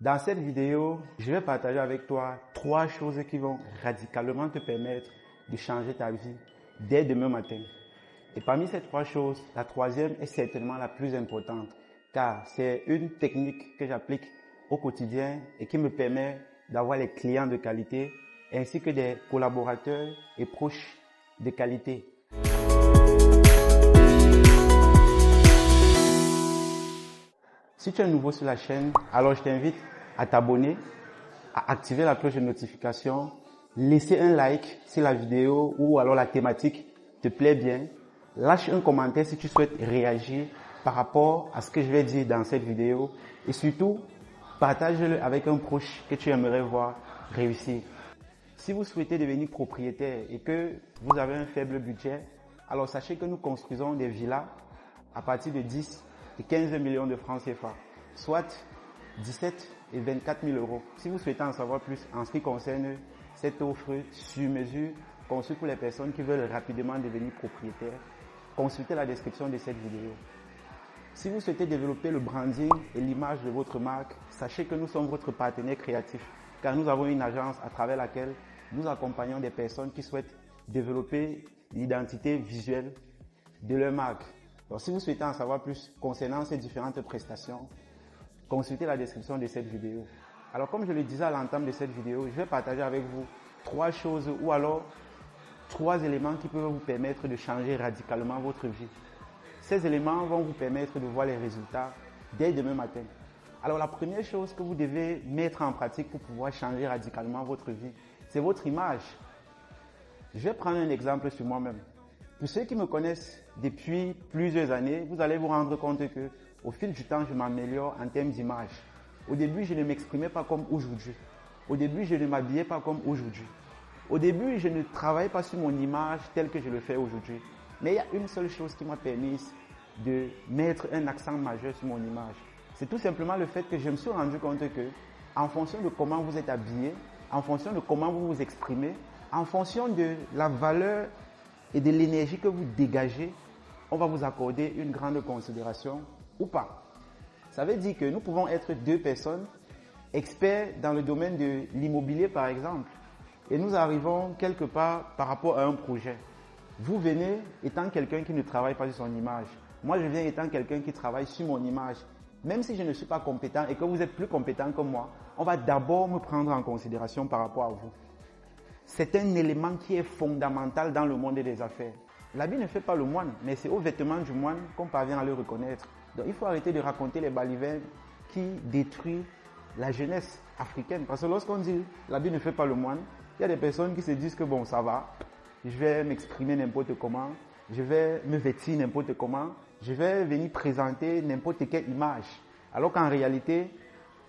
Dans cette vidéo, je vais partager avec toi 3 choses qui vont radicalement te permettre de changer ta vie dès demain matin. Et parmi ces 3 choses, la troisième est certainement la plus importante, car c'est une technique que j'applique au quotidien et qui me permet d'avoir les clients de qualité ainsi que des collaborateurs et proches de qualité. Si tu es nouveau sur la chaîne, alors je t'invite à t'abonner, à activer la cloche de notification, laisser un like si la vidéo ou alors la thématique te plaît bien. Lâche un commentaire si tu souhaites réagir par rapport à ce que je vais dire dans cette vidéo et surtout, partage-le avec un proche que tu aimerais voir réussir. Si vous souhaitez devenir propriétaire et que vous avez un faible budget, alors sachez que nous construisons des villas à partir de 10 et 15 millions de francs CFA, soit 17 et 24 000 euros. Si vous souhaitez en savoir plus en ce qui concerne cette offre sur mesure conçue pour les personnes qui veulent rapidement devenir propriétaires, consultez la description de cette vidéo. Si vous souhaitez développer le branding et l'image de votre marque, sachez que nous sommes votre partenaire créatif, car nous avons une agence à travers laquelle nous accompagnons des personnes qui souhaitent développer l'identité visuelle de leur marque. Alors, si vous souhaitez en savoir plus concernant ces différentes prestations, consultez la description de cette vidéo. Alors, comme je le disais à l'entame de cette vidéo, je vais partager avec vous 3 choses ou alors 3 éléments qui peuvent vous permettre de changer radicalement votre vie. Ces éléments vont vous permettre de voir les résultats dès demain matin. Alors, la première chose que vous devez mettre en pratique pour pouvoir changer radicalement votre vie, c'est votre image. Je vais prendre un exemple sur moi-même. Pour ceux qui me connaissent depuis plusieurs années, vous allez vous rendre compte que au fil du temps, je m'améliore en termes d'image. Au début, je ne m'exprimais pas comme aujourd'hui. Au début, je ne m'habillais pas comme aujourd'hui. Au début, je ne travaillais pas sur mon image telle que je le fais aujourd'hui. Mais il y a une seule chose qui m'a permis de mettre un accent majeur sur mon image. C'est tout simplement le fait que je me suis rendu compte que, en fonction de comment vous êtes habillé, en fonction de comment vous vous exprimez, en fonction de la valeur et de l'énergie que vous dégagez, on va vous accorder une grande considération ou pas. Ça veut dire que nous pouvons être 2 personnes experts dans le domaine de l'immobilier par exemple et nous arrivons quelque part par rapport à un projet. Vous venez étant quelqu'un qui ne travaille pas sur son image. Moi je viens étant quelqu'un qui travaille sur mon image. Même si je ne suis pas compétent et que vous êtes plus compétent que moi, on va d'abord me prendre en considération par rapport à vous. C'est un élément qui est fondamental dans le monde des affaires. L'habit ne fait pas le moine, mais c'est aux vêtements du moine qu'on parvient à le reconnaître. Donc il faut arrêter de raconter les balivernes qui détruisent la jeunesse africaine. Parce que lorsqu'on dit l'habit ne fait pas le moine, il y a des personnes qui se disent que bon, ça va, je vais m'exprimer n'importe comment, je vais me vêtir n'importe comment, je vais venir présenter n'importe quelle image. Alors qu'en réalité,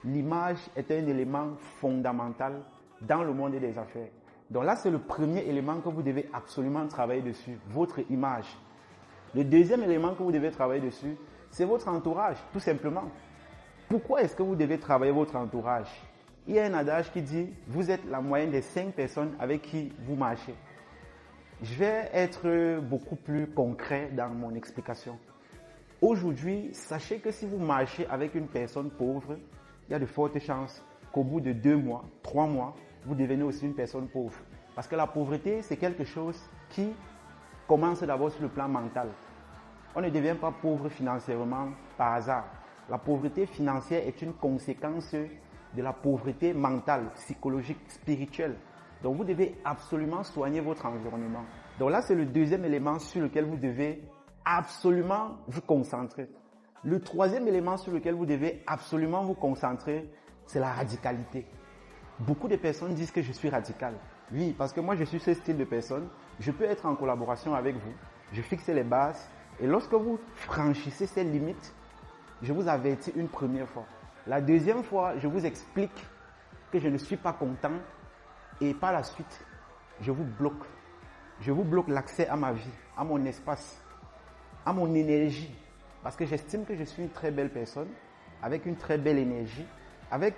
l'image est un élément fondamental dans le monde des affaires. Donc là, c'est le premier élément que vous devez absolument travailler dessus, votre image. Le deuxième élément que vous devez travailler dessus, c'est votre entourage, tout simplement. Pourquoi est-ce que vous devez travailler votre entourage? Il y a un adage qui dit, vous êtes la moyenne des 5 personnes avec qui vous marchez. Je vais être beaucoup plus concret dans mon explication. Aujourd'hui, sachez que si vous marchez avec une personne pauvre, il y a de fortes chances qu'au bout de 2 mois, 3 mois, vous devenez aussi une personne pauvre. Parce que la pauvreté, c'est quelque chose qui commence d'abord sur le plan mental. On ne devient pas pauvre financièrement par hasard. La pauvreté financière est une conséquence de la pauvreté mentale, psychologique, spirituelle. Donc vous devez absolument soigner votre environnement. Donc là, c'est le deuxième élément sur lequel vous devez absolument vous concentrer. Le troisième élément sur lequel vous devez absolument vous concentrer, c'est la radicalité. Beaucoup de personnes disent que je suis radical. Oui, parce que moi je suis ce style de personne. Je peux être en collaboration avec vous. Je fixe les bases. Et lorsque vous franchissez ces limites, je vous avertis une première fois. La deuxième fois, je vous explique que je ne suis pas content. Et par la suite, je vous bloque. Je vous bloque l'accès à ma vie, à mon espace, à mon énergie. Parce que j'estime que je suis une très belle personne, avec une très belle énergie, avec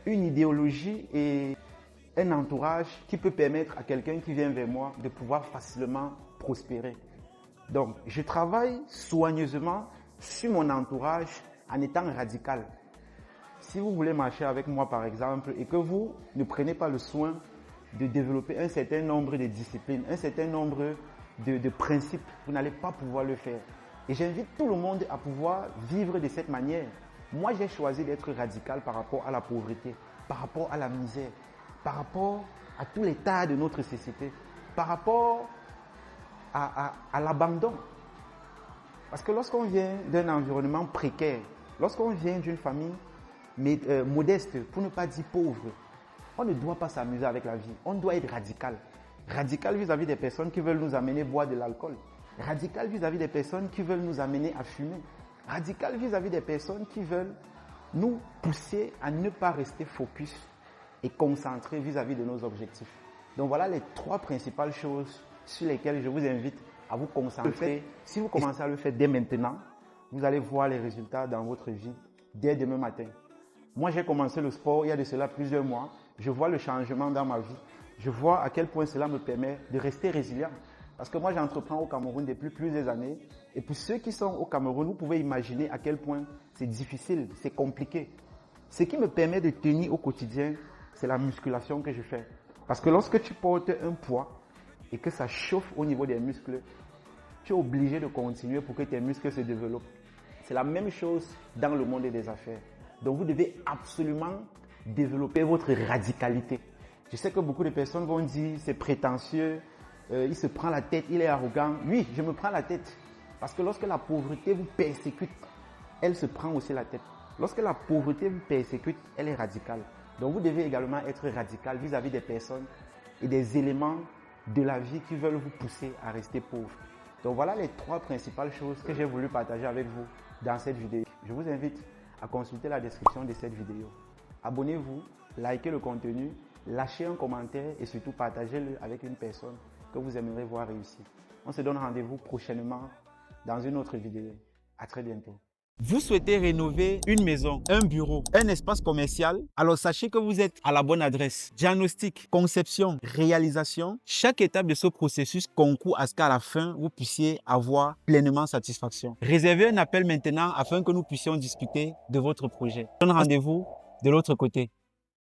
une idéologie et un entourage qui peut permettre à quelqu'un qui vient vers moi de pouvoir facilement prospérer. Donc, je travaille soigneusement sur mon entourage en étant radical. Si vous voulez marcher avec moi, par exemple, et que vous ne prenez pas le soin de développer un certain nombre de disciplines, un certain nombre de principes, vous n'allez pas pouvoir le faire. Et j'invite tout le monde à pouvoir vivre de cette manière. Moi, j'ai choisi d'être radical par rapport à la pauvreté, par rapport à la misère, par rapport à tout l'état de notre société, par rapport à l'abandon. Parce que lorsqu'on vient d'un environnement précaire, lorsqu'on vient d'une famille modeste, pour ne pas dire pauvre, on ne doit pas s'amuser avec la vie. On doit être radical. Radical vis-à-vis des personnes qui veulent nous amener boire de l'alcool. Radical vis-à-vis des personnes qui veulent nous amener à fumer. Radical vis-à-vis des personnes qui veulent nous pousser à ne pas rester focus et concentré vis-à-vis de nos objectifs. Donc voilà les 3 principales choses sur lesquelles je vous invite à vous concentrer. Si vous commencez à le faire dès maintenant, vous allez voir les résultats dans votre vie dès demain matin. Moi, j'ai commencé le sport il y a de cela plusieurs mois. Je vois le changement dans ma vie. Je vois à quel point cela me permet de rester résilient. Parce que moi, j'entreprends au Cameroun depuis plusieurs années. Et pour ceux qui sont au Cameroun, vous pouvez imaginer à quel point c'est difficile, c'est compliqué. Ce qui me permet de tenir au quotidien, c'est la musculation que je fais. Parce que lorsque tu portes un poids et que ça chauffe au niveau des muscles, tu es obligé de continuer pour que tes muscles se développent. C'est la même chose dans le monde des affaires. Donc vous devez absolument développer votre radicalité. Je sais que beaucoup de personnes vont dire c'est prétentieux, il se prend la tête, il est arrogant. Oui, je me prends la tête. Parce que lorsque la pauvreté vous persécute, elle se prend aussi la tête. Lorsque la pauvreté vous persécute, elle est radicale. Donc vous devez également être radical vis-à-vis des personnes et des éléments de la vie qui veulent vous pousser à rester pauvre. Donc voilà les 3 principales choses que j'ai voulu partager avec vous dans cette vidéo. Je vous invite à consulter la description de cette vidéo. Abonnez-vous, likez le contenu, lâchez un commentaire et surtout partagez-le avec une personne que vous aimeriez voir réussir. On se donne rendez-vous prochainement dans une autre vidéo. À très bientôt. Vous souhaitez rénover une maison, un bureau, un espace commercial? Alors sachez que vous êtes à la bonne adresse. Diagnostic, conception, réalisation. Chaque étape de ce processus concourt à ce qu'à la fin, vous puissiez avoir pleinement satisfaction. Réservez un appel maintenant afin que nous puissions discuter de votre projet. Je donne rendez-vous de l'autre côté.